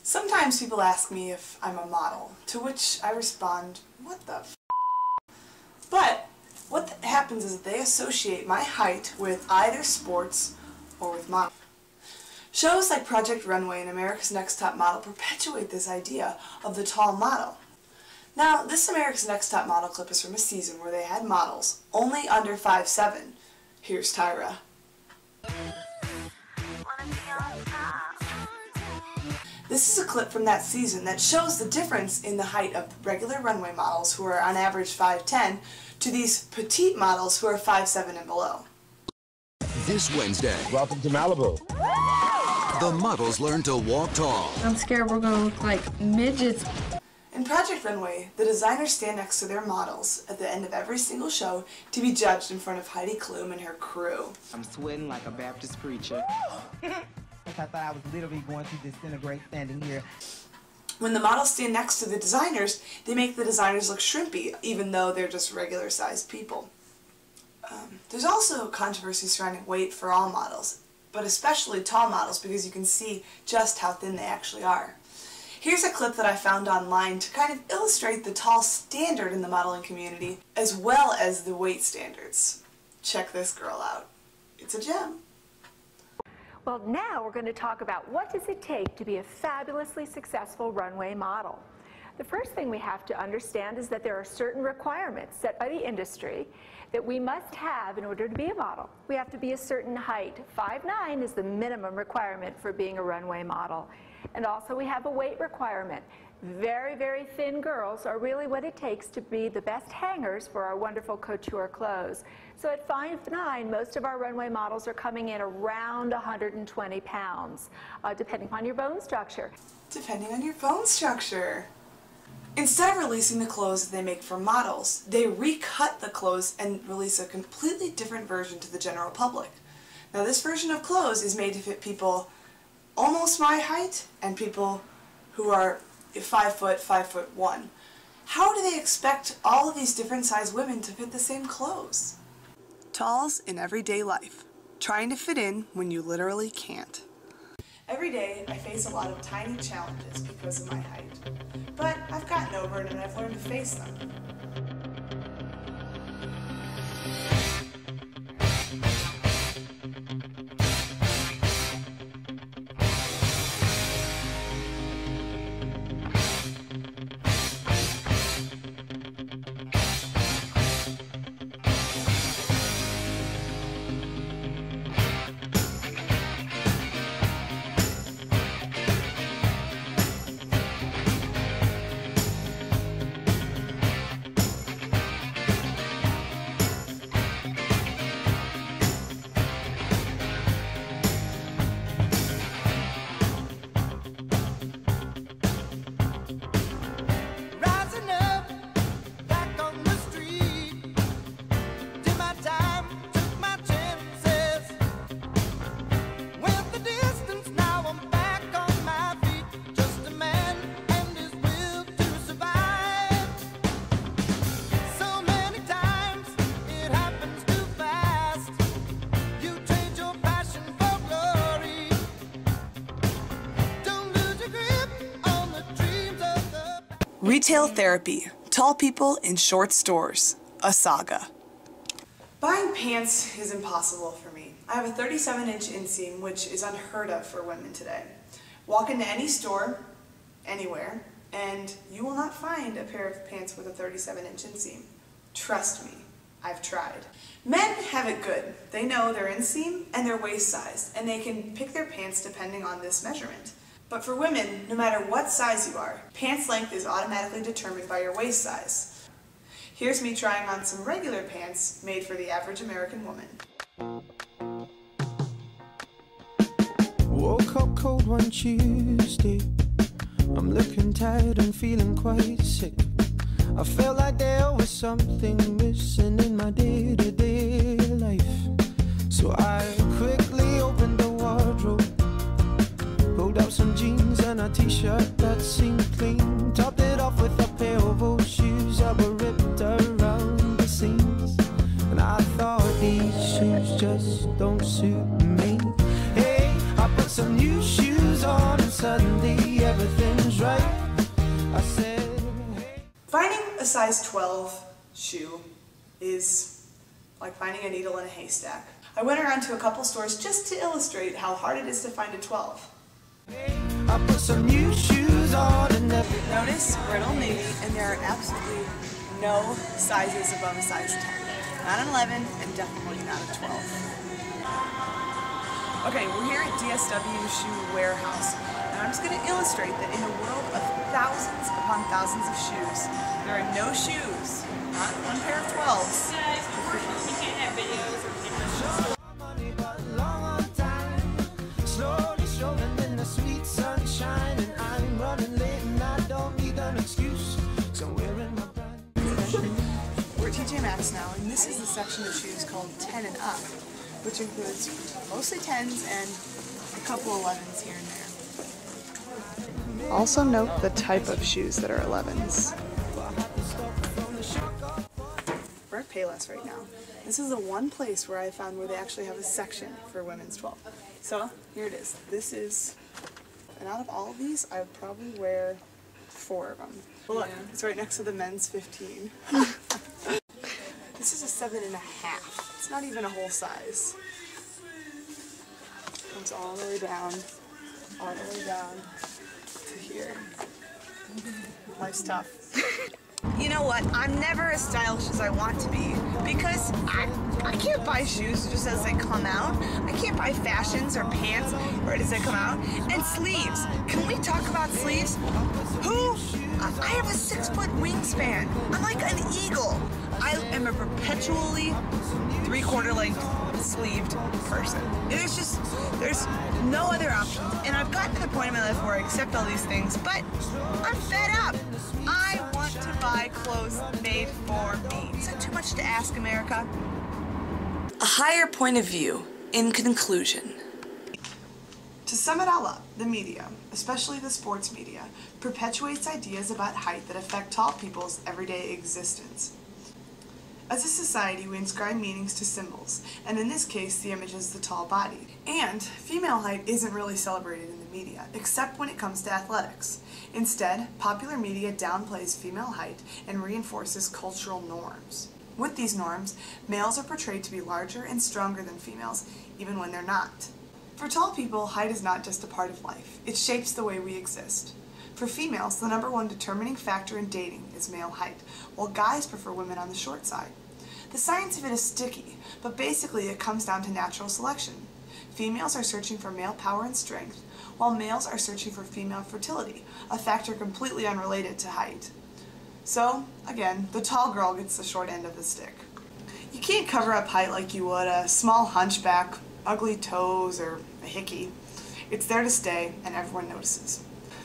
Sometimes people ask me if I'm a model, to which I respond, what the f***? But what happens is that they associate my height with either sports or with model. Shows like Project Runway and America's Next Top Model perpetuate this idea of the tall model. Now, this America's Next Top Model clip is from a season where they had models only under 5'7". Here's Tyra. This is a clip from that season that shows the difference in the height of regular runway models who are on average 5'10" to these petite models who are 5'7" and below. This Wednesday, welcome to Malibu. The models learn to walk tall. I'm scared we're going to look like midgets. In Project Runway, the designers stand next to their models at the end of every single show to be judged in front of Heidi Klum and her crew. I'm sweating like a Baptist preacher. I thought I was literally going to disintegrate standing here. When the models stand next to the designers, they make the designers look shrimpy, even though they're just regular-sized people. There's also controversy surrounding weight for all models, but especially tall models, because you can see just how thin they actually are. Here's a clip that I found online to kind of illustrate the tall standard in the modeling community, as well as the weight standards. Check this girl out. It's a gem. Well, now we're going to talk about what does it take to be a fabulously successful runway model. The first thing we have to understand is that there are certain requirements set by the industry that we must have in order to be a model. We have to be a certain height. 5'9" is the minimum requirement for being a runway model. And also we have a weight requirement. Very, very thin girls are really what it takes to be the best hangers for our wonderful couture clothes. So at 5'9", most of our runway models are coming in around 120 pounds, depending on your bone structure. Depending on your bone structure. Instead of releasing the clothes that they make for models, they recut the clothes and release a completely different version to the general public. Now, this version of clothes is made to fit people almost my height and people who are 5 foot, 5'1". How do they expect all of these different sized women to fit the same clothes? Talls in everyday life, trying to fit in when you literally can't. Every day I face a lot of tiny challenges because of my height, but I've gotten over it and I've learned to face them. Retail therapy, tall people in short stores, a saga. Buying pants is impossible for me. I have a 37-inch inseam, which is unheard of for women today. Walk into any store, anywhere, and you will not find a pair of pants with a 37-inch inseam. Trust me, I've tried. Men have it good. They know their inseam and their waist size, and they can pick their pants depending on this measurement. But for women, no matter what size you are, pants length is automatically determined by your waist size. Here's me trying on some regular pants made for the average American woman. Woke up cold one Tuesday. I'm looking tired and feeling quite sick. I felt like there was something missing in my day-to-day life. So I quickly opened the wardrobe, pulled out some jeans and a t-shirt that seemed clean, topped it off with a pair of old shoes that were ripped around the seams. And I thought these shoes just don't suit me. Hey, I put some new shoes on and suddenly everything a size 12 shoe is like finding a needle in a haystack. I went around to a couple stores just to illustrate how hard it is to find a 12. I put some new shoes on and Notice we're at Old Navy and there are absolutely no sizes above a size 10. Not an 11 and definitely not a 12. Okay, we're here at DSW Shoe Warehouse and I'm just going to illustrate that in a world of thousands upon thousands of shoes, there are no shoes, not one pair of 12s. You can't have videos or cameras. money, but long on time. Slowly strolling in the sweet sunshine, and I'm running late and I don't need an excuse. So I'm wearing my brand. We're at TJ Maxx now, and this is the section of shoes called 10 and up, which includes mostly 10s and a couple 11s here and there. Also note the type of shoes that are 11s. We're at Payless right now. This is the one place where I found where they actually have a section for women's 12. So here it is. This is, and out of all of these, I would probably wear 4 of them. But look, it's right next to the men's 15. This is a 7.5. It's not even a whole size. Comes all the way down to here. Life's tough. You know what? I'm never as stylish as I want to be because I can't buy shoes just as they come out. I can't buy fashions or pants right as they come out. And sleeves. Can we talk about sleeves? I have a 6-foot wingspan. I'm like an eagle. I am a perpetually 3/4 length sleeved person. There's no other options. And I've gotten to the point in my life where I accept all these things, but I'm fed up. I want to buy clothes made for me. Is that too much to ask, America? A higher point of view, in conclusion. To sum it all up, the media, especially the sports media, perpetuates ideas about height that affect tall people's everyday existence. As a society, we ascribe meanings to symbols, and in this case, the image is the tall body. And female height isn't really celebrated in the media, except when it comes to athletics. Instead, popular media downplays female height and reinforces cultural norms. With these norms, males are portrayed to be larger and stronger than females, even when they're not. For tall people, height is not just a part of life. It shapes the way we exist. For females, the #1 determining factor in dating is male height, while guys prefer women on the short side. The science of it is sticky, but basically it comes down to natural selection. Females are searching for male power and strength, while males are searching for female fertility, a factor completely unrelated to height. So, again, the tall girl gets the short end of the stick. You can't cover up height like you would a small hunchback, ugly toes, or a hickey. It's there to stay, and everyone notices.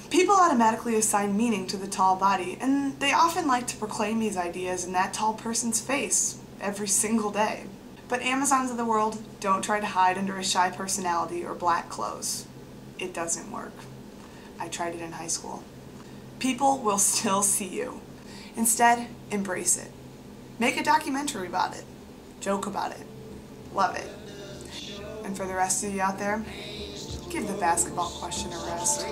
People automatically assign meaning to the tall body, and they often like to proclaim these ideas in that tall person's face every single day. But Amazons of the world, don't try to hide under a shy personality or black clothes. It doesn't work. I tried it in high school. People will still see you. Instead, embrace it. Make a documentary about it. Joke about it. Love it. And for the rest of you out there, give the basketball question a rest.